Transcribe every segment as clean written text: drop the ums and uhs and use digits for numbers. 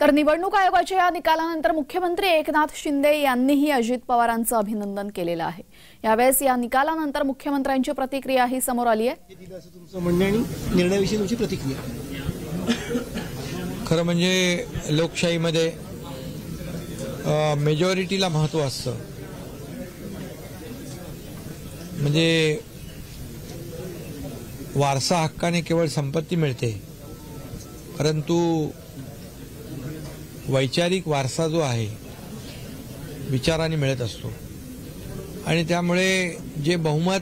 तर निवडणूक आयोगाच्या या निकालानंतर मुख्यमंत्री एकनाथ शिंदे यांनीही अजित पवारांचं अभिनंदन केलेलं आहे। यावेळेस या निकालानंतर मुख्यमंत्र्यांची प्रतिक्रिया ही समोर आली आहे। तुमचं म्हणणं आणि निर्णयाविषयी तुमची प्रतिक्रिया। खरं म्हणजे लोकशाहीमध्ये मेजॉरिटीला महत्त्व असतं। म्हणजे वारसा हक्काने केवळ संपत्ती मिळते, परंतु वैचारिक वारसा जो आहे विचाराने मिळत असतो। आणि त्यामुळे जे बहुमत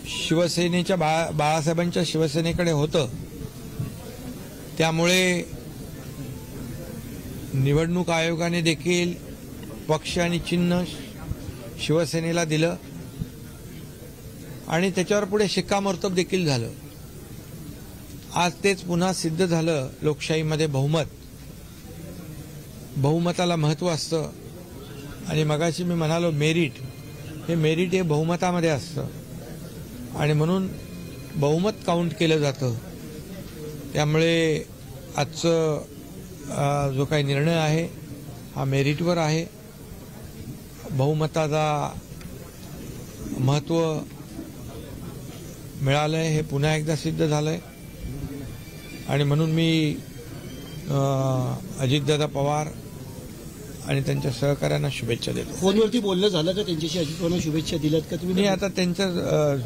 शिवसेनेच्या बाळासाहेबांच्या शिवसेनेकडे होतं, त्यामुळे निवडणूक आयोगाने देखील पक्ष आणि चिन्ह शिवसेनेला दिलं आणि त्याच्यावर पुढे शिक्कामोर्तब देखील झालं। आज तेच पुन्हा सिद्ध झालं। लोकशाहीमध्ये बहुमताला महत्त्व असतं आणि मगाशी मी म्हणालो मेरिट हे बहुमतामध्ये असतं आणि म्हणून बहुमत काउंट केलं जातं। त्यामुळे आजचा जो काही निर्णय आहे हा मेरिटवर आहे। बहुमताचा महत्त्व मिळालंय हे पुन्हा एकदा सिद्ध झालंय आणि म्हणून मी अजितदादा पवार आणि त्यांच्या सहकाऱ्यांना शुभेच्छा देतो। फोनवरती बोलणं झालं का त्यांच्याशी? अजित पवारांना शुभेच्छा दिल्यात का तुम्ही? आता त्यांचं